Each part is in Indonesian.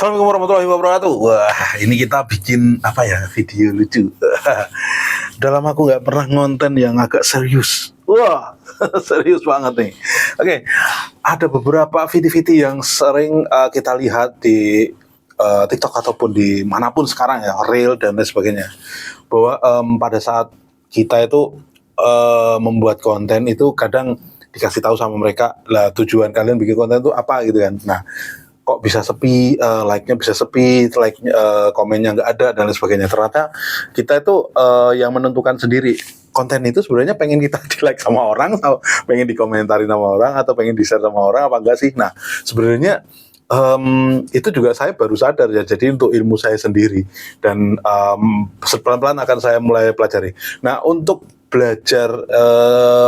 Assalamualaikum warahmatullahi wabarakatuh. Wah, ini kita bikin apa ya, video lucu. Udah lama aku nggak pernah ngonten yang agak serius. Wah, serius banget nih. Oke, ada beberapa video-video yang sering kita lihat di TikTok ataupun di manapun sekarang ya, Reel dan lain sebagainya. Bahwa pada saat kita itu membuat konten itu kadang dikasih tahu sama mereka, lah tujuan kalian bikin konten itu apa gitu kan. Nah, kok bisa sepi, like-nya bisa sepi, komennya nggak ada dan lain sebagainya. Ternyata kita itu yang menentukan sendiri konten itu sebenarnya pengen kita di like sama orang, atau pengen dikomentarin sama orang, atau pengen di share sama orang apa enggak sih. Nah sebenarnya itu juga saya baru sadar ya, jadi untuk ilmu saya sendiri, dan pelan-pelan akan saya mulai pelajari. Nah untuk belajar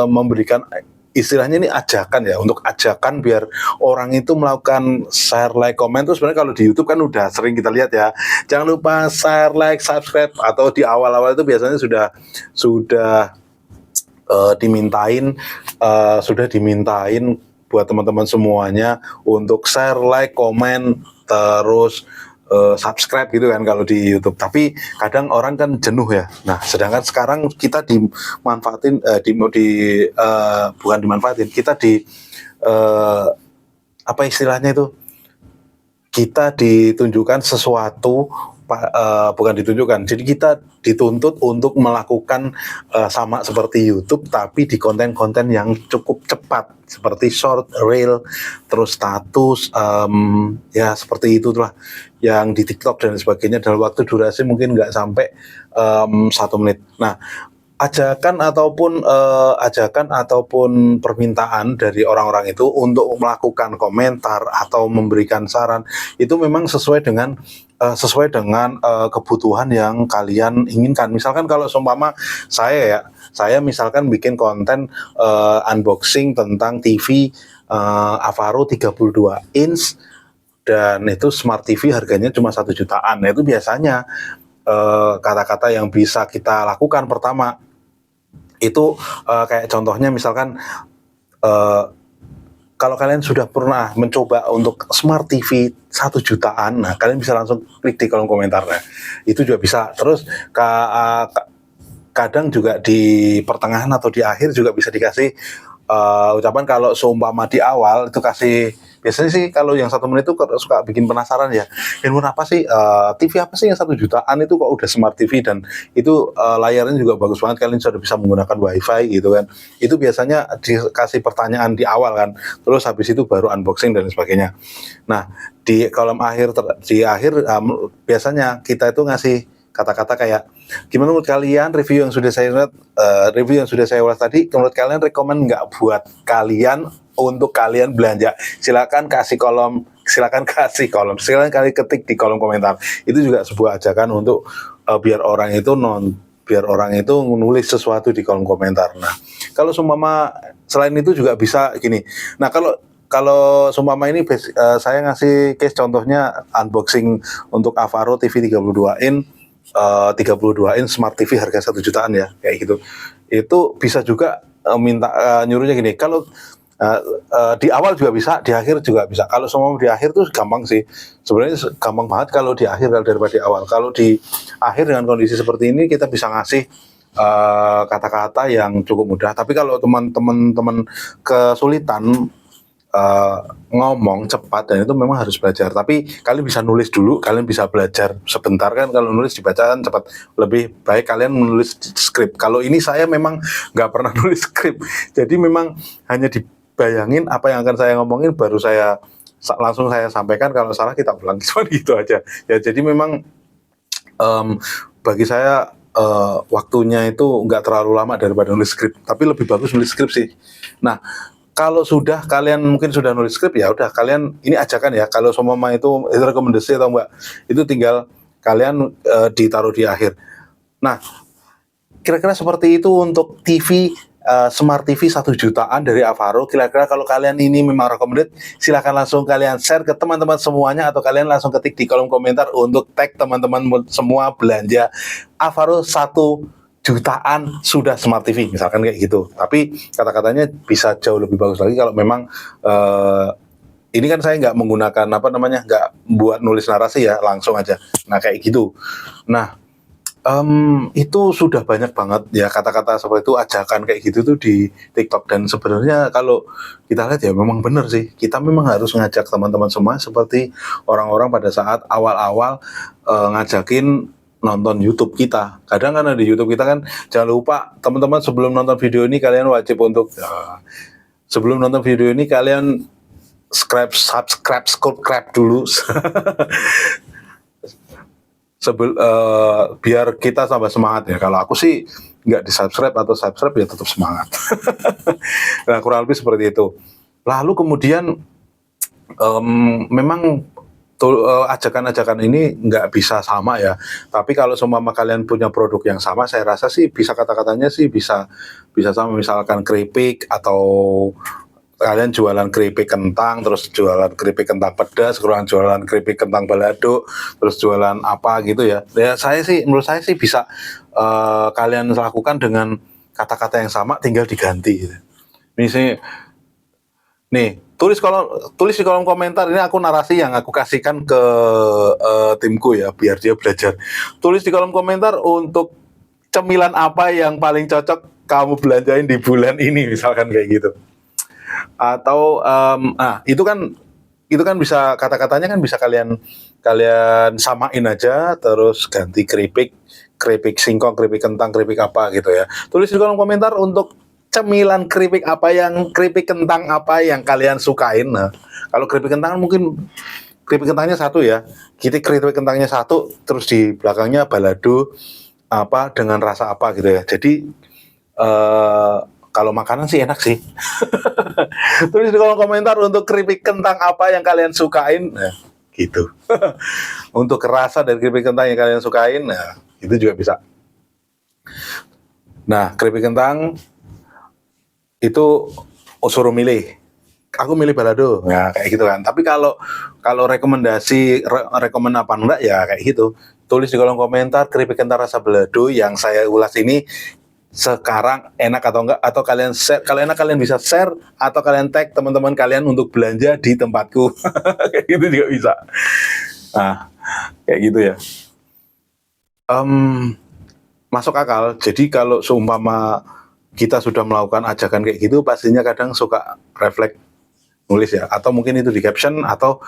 memberikan istilahnya ini ajakan ya, untuk ajakan biar orang itu melakukan share, like, komen tuh sebenarnya kalau di YouTube kan udah sering kita lihat ya. Jangan lupa share, like, subscribe, atau di awal-awal itu biasanya sudah dimintain buat teman-teman semuanya untuk share, like, komen, terus subscribe gitu kan kalau di YouTube. Tapi kadang orang kan jenuh ya. Nah, sedangkan sekarang kita dimanfaatin, bukan dimanfaatin, kita apa istilahnya itu? Kita ditunjukkan sesuatu, bukan ditunjukkan. Jadi kita dituntut untuk melakukan sama seperti YouTube, tapi di konten-konten yang cukup cepat, seperti short, reel, terus status, ya seperti itulah yang di TikTok dan sebagainya, dalam waktu durasi mungkin nggak sampai 1 menit. Nah, ajakan ataupun permintaan dari orang-orang itu untuk melakukan komentar atau memberikan saran itu memang sesuai dengan kebutuhan yang kalian inginkan. Misalkan kalau seumpama saya misalkan bikin konten unboxing tentang TV Avaro 32 inch, dan itu smart TV harganya cuma 1 jutaan. Nah itu biasanya kata-kata yang bisa kita lakukan pertama itu kayak contohnya misalkan, kalau kalian sudah pernah mencoba untuk smart TV 1 jutaan, nah kalian bisa langsung klik di kolom komentarnya. Itu juga bisa. Terus kadang juga di pertengahan atau di akhir juga bisa dikasih ucapan. Kalau seumpama di awal itu kasih, biasanya sih kalau yang 1 menit itu suka bikin penasaran ya, handphone apa sih, TV apa sih yang 1 jutaan itu kok udah smart TV, dan itu layarnya juga bagus banget, kalian sudah bisa menggunakan wifi gitu kan. Itu biasanya dikasih pertanyaan di awal kan, terus habis itu baru unboxing dan sebagainya. Nah di kolom akhir, biasanya kita itu ngasih kata-kata kayak, gimana menurut kalian review yang sudah saya ulas tadi, menurut kalian rekomen nggak buat kalian untuk kalian belanja? Silakan kalian ketik di kolom komentar. Itu juga sebuah ajakan untuk biar orang itu menulis sesuatu di kolom komentar. Nah kalau seumpama selain itu juga bisa gini. Nah kalau seumpama ini saya ngasih case contohnya unboxing untuk Avaro TV 32 inch smart TV harga 1 jutaan ya, kayak gitu. Itu bisa juga nyuruhnya gini. Kalau di awal juga bisa, di akhir juga bisa. Kalau semua di akhir tuh gampang sih. Sebenarnya gampang banget kalau di akhir daripada di awal. Kalau di akhir dengan kondisi seperti ini kita bisa ngasih kata-kata yang cukup mudah. Tapi kalau teman-teman kesulitan ngomong cepat, dan itu memang harus belajar. Tapi kalian bisa nulis dulu, kalian bisa belajar sebentar kan. Kalau nulis dibacaan cepat, lebih baik kalian menulis skrip. Kalau ini saya memang nggak pernah nulis skrip, jadi memang hanya dibayangin apa yang akan saya ngomongin, baru saya langsung saya sampaikan. Kalau salah kita ulang, cuma gitu aja ya. Jadi memang bagi saya waktunya itu nggak terlalu lama daripada nulis skrip, tapi lebih bagus nulis skrip sih. Nah kalau kalian mungkin sudah nulis skrip, ya udah, kalian ini ajakan ya. Kalau semua itu rekomendasi atau enggak, itu tinggal kalian ditaruh di akhir. Nah kira-kira seperti itu untuk TV smart TV 1 jutaan dari Avaro. Kira-kira kalau kalian ini memang recommended, silahkan langsung kalian share ke teman-teman semuanya, atau kalian langsung ketik di kolom komentar untuk tag teman-teman semua belanja Avaro 1 jutaan sudah smart TV, misalkan kayak gitu. Tapi kata-katanya bisa jauh lebih bagus lagi kalau memang ini kan saya nggak menggunakan apa namanya, nggak buat nulis narasi ya, langsung aja. Nah kayak gitu. Nah itu sudah banyak banget ya kata-kata seperti itu, ajakan kayak gitu tuh di TikTok, dan sebenarnya kalau kita lihat ya memang benar sih. Kita memang harus ngajak teman-teman semua seperti orang-orang pada saat awal-awal ngajakin nonton YouTube kita. Kadang kan di YouTube kita kan, jangan lupa teman-teman sebelum nonton video ini kalian wajib untuk sebelum nonton video ini kalian subscribe dulu. Biar kita tambah semangat ya. Kalau aku sih nggak di subscribe atau subscribe ya tetap semangat. Nah kurang lebih seperti itu. Lalu kemudian memang ajakan-ajakan ini nggak bisa sama ya. Tapi kalau semua kalian punya produk yang sama, saya rasa sih bisa kata-katanya sih bisa sama. Misalkan keripik, atau kalian jualan keripik kentang, terus jualan keripik kentang pedas, kurang jualan keripik kentang balado, terus jualan apa gitu ya. Ya menurut saya sih bisa kalian lakukan dengan kata-kata yang sama, tinggal diganti gitu. Misalnya nih, tulis di kolom komentar, ini aku narasi yang aku kasihkan ke timku ya, biar dia belajar. Tulis di kolom komentar untuk cemilan apa yang paling cocok kamu belanjain di bulan ini, misalkan kayak gitu. Atau itu kan bisa, kata-katanya kan bisa kalian samain aja, terus ganti keripik singkong, keripik kentang, keripik apa gitu ya. Tulis di kolom komentar untuk cemilan keripik kentang apa yang kalian sukain. Nah, kalau keripik kentang mungkin keripik kentangnya satu ya. Keripik kentangnya satu, terus di belakangnya balado apa dengan rasa apa gitu ya. Jadi kalau makanan sih enak sih. Tulis di kolom komentar untuk keripik kentang apa yang kalian sukain. Nah, gitu. Untuk rasa dari keripik kentang yang kalian sukain, nah, itu juga bisa. Nah, keripik kentang itu suruh milih. Aku milih balado. Nah, kayak gitu kan. Tapi kalau rekomend apa enggak ya kayak gitu. Tulis di kolom komentar keripik kentang rasa balado yang saya ulas ini sekarang enak atau enggak, atau kalian share. Kalau enak kalian bisa share, atau kalian tag teman-teman kalian untuk belanja di tempatku. Kayak gitu juga bisa. Nah kayak gitu ya. Masuk akal. Jadi kalau seumpama kita sudah melakukan ajakan kayak gitu, pastinya kadang suka refleks nulis ya, atau mungkin itu di caption, atau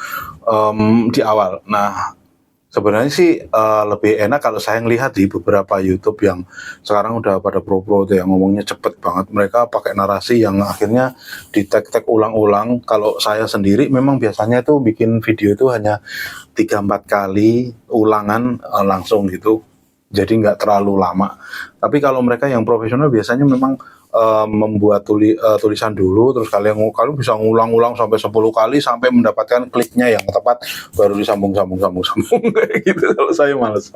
di awal. Nah sebenarnya sih lebih enak kalau saya ngelihat di beberapa YouTube yang sekarang udah pada pro-pro tuh yang ngomongnya cepet banget. Mereka pakai narasi yang akhirnya di tag ulang-ulang. Kalau saya sendiri memang biasanya tuh bikin video itu hanya 3-4 kali ulangan langsung gitu. Jadi nggak terlalu lama. Tapi kalau mereka yang profesional biasanya memang membuat tulisan dulu, terus kalian bisa ngulang-ulang sampai 10 kali sampai mendapatkan kliknya yang tepat, baru disambung kayak gitu. Kalau saya males.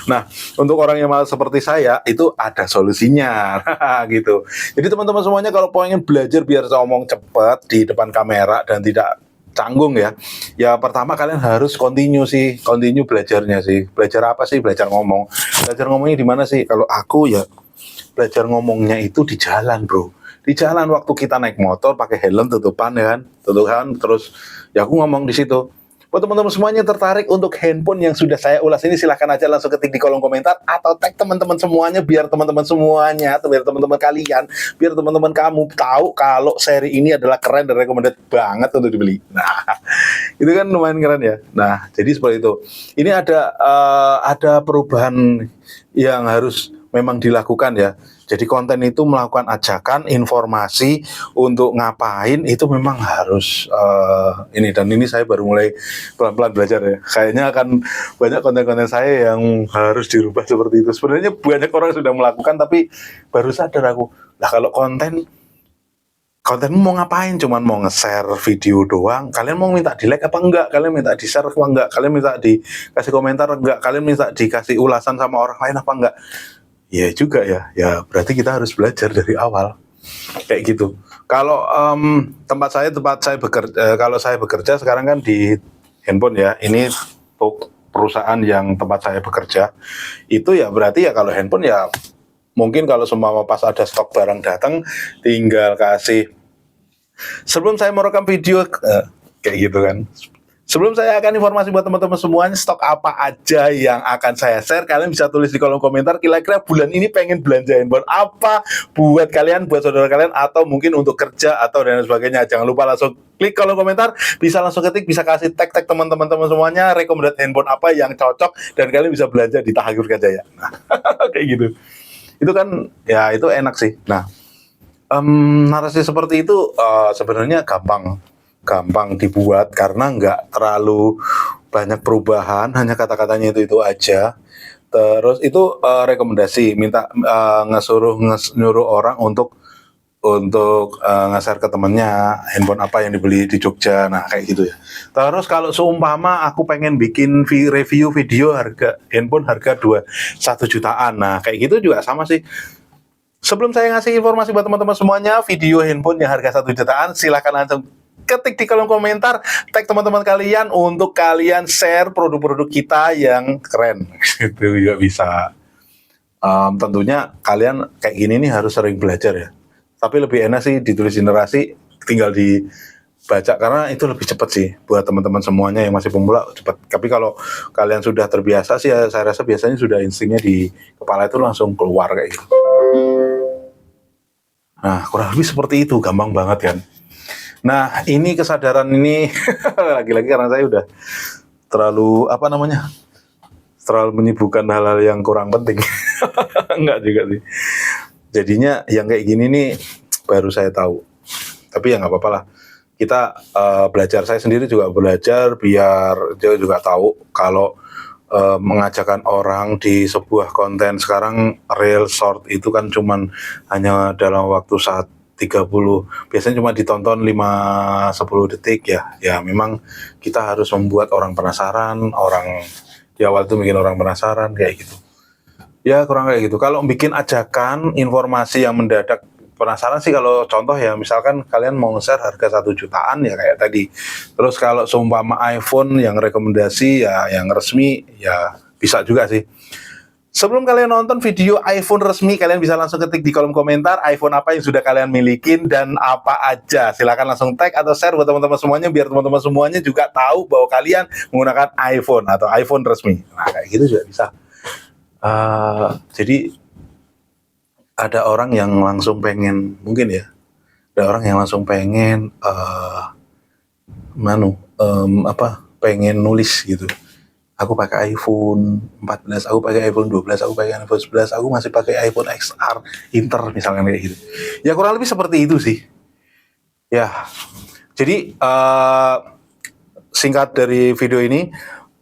Nah, untuk orang yang malas seperti saya itu ada solusinya. Gitu. Jadi teman-teman semuanya kalau pengen belajar biar saya ngomong cepat di depan kamera dan tidak canggung ya. Ya pertama kalian harus continue belajarnya sih. Belajar apa sih? Belajar ngomong. Belajar ngomongnya di mana sih? Kalau aku ya belajar ngomongnya itu di jalan, bro. Di jalan waktu kita naik motor pakai helm tutupan ya kan, terus ya aku ngomong di situ. Buat teman-teman semuanya tertarik untuk handphone yang sudah saya ulas ini, silahkan aja langsung ketik di kolom komentar, atau tag teman-teman semuanya, biar teman-teman semuanya, atau biar teman-teman kalian, biar teman-teman kamu tahu kalau seri ini adalah keren dan recommended banget untuk dibeli. Nah, itu kan lumayan keren ya. Nah, jadi seperti itu. Ini ada perubahan yang harus memang dilakukan ya. Jadi konten itu melakukan ajakan, informasi untuk ngapain itu memang harus ini, dan ini saya baru mulai pelan-pelan belajar ya. Kayaknya akan banyak konten-konten saya yang harus dirubah seperti itu. Sebenarnya banyak orang sudah melakukan, tapi baru sadar aku. Lah kalau kontenmu mau ngapain? Cuman mau nge-share video doang? Kalian mau minta di-like apa enggak? Kalian minta di-share apa enggak? Kalian minta dikasih komentar enggak? Kalian minta dikasih ulasan sama orang lain apa enggak? Ya juga ya berarti kita harus belajar dari awal kayak gitu. Kalau tempat saya bekerja, kalau saya bekerja sekarang kan di handphone ya, ini perusahaan yang tempat saya bekerja itu ya, berarti ya kalau handphone ya mungkin kalau semua pas ada stok barang datang tinggal kasih. Sebelum saya merekam video kayak gitu kan. Sebelum saya akan informasi buat teman-teman semuanya, stok apa aja yang akan saya share, kalian bisa tulis di kolom komentar, kira-kira bulan ini pengen belanja handphone apa buat kalian, buat saudara kalian, atau mungkin untuk kerja, atau dan sebagainya. Jangan lupa langsung klik kolom komentar, bisa langsung ketik, bisa kasih tag teman-teman semuanya, rekomendasi handphone apa yang cocok, dan kalian bisa belanja di Tahagir Jaya. Nah, kayak gitu. Itu kan, ya itu enak sih. Nah, narasi seperti itu sebenarnya gampang dibuat karena nggak terlalu banyak perubahan, hanya kata-katanya itu aja. Terus itu rekomendasi, minta nyuruh orang untuk nge-share ke temennya handphone apa yang dibeli di Jogja, nah kayak gitu ya. Terus kalau seumpama aku pengen bikin review video handphone harga 1 jutaan, nah kayak gitu juga sama sih. Sebelum saya ngasih informasi buat teman-teman semuanya, video handphone yang harga 1 jutaan, silahkan langsung ketik di kolom komentar, tag teman-teman kalian untuk kalian share produk-produk kita yang keren. Itu juga bisa. Tentunya kalian kayak gini nih harus sering belajar ya. Tapi lebih enak sih ditulis generasi, tinggal dibaca karena itu lebih cepat sih buat teman-teman semuanya yang masih pemula, cepat. Tapi kalau kalian sudah terbiasa sih ya, saya rasa biasanya sudah instingnya di kepala itu langsung keluar kayak gitu. Nah, kurang lebih seperti itu, gampang banget kan. Nah, ini kesadaran ini lagi-lagi karena saya udah terlalu terlalu menyibukkan hal-hal yang kurang penting. Enggak juga sih. Jadinya yang kayak gini nih baru saya tahu. Tapi ya nggak apa-apa lah. Kita belajar, saya sendiri juga belajar biar dia juga tahu kalau mengajarkan orang di sebuah konten sekarang real short itu kan cuman hanya dalam waktu saat 30, biasanya cuma ditonton 5-10 detik ya. Ya memang kita harus membuat orang penasaran, di awal itu bikin orang penasaran kayak gitu. Ya kurang kayak gitu. Kalau bikin ajakan informasi yang mendadak penasaran sih, kalau contoh ya misalkan kalian mau share harga 1 jutaan ya kayak tadi. Terus kalau seumpama iPhone yang rekomendasi ya yang resmi ya bisa juga sih. Sebelum kalian nonton video iPhone resmi, kalian bisa langsung ketik di kolom komentar iPhone apa yang sudah kalian milikin dan apa aja. Silakan langsung tag atau share buat teman-teman semuanya biar teman-teman semuanya juga tahu bahwa kalian menggunakan iPhone atau iPhone resmi. Nah kayak gitu juga bisa. Jadi ada orang yang langsung pengen, mungkin ya, ada orang yang langsung pengen pengen nulis gitu. Aku pakai iPhone 14, aku pakai iPhone 12, aku pakai iPhone 11, aku masih pakai iPhone XR Inter misalnya kayak gitu. Ya kurang lebih seperti itu sih. Ya, jadi singkat dari video ini,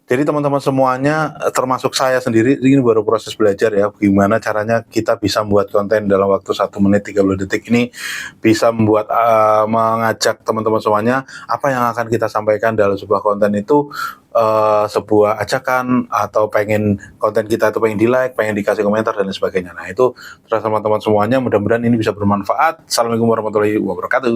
jadi teman-teman semuanya, termasuk saya sendiri, ini baru proses belajar ya, gimana caranya kita bisa membuat konten dalam waktu 1 menit 30 detik ini, bisa membuat mengajak teman-teman semuanya, apa yang akan kita sampaikan dalam sebuah konten itu, sebuah ajakan, atau pengen konten kita itu pengen di-like, pengen dikasih komentar, dan sebagainya. Nah itu terasa teman-teman semuanya, mudah-mudahan ini bisa bermanfaat. Assalamualaikum warahmatullahi wabarakatuh.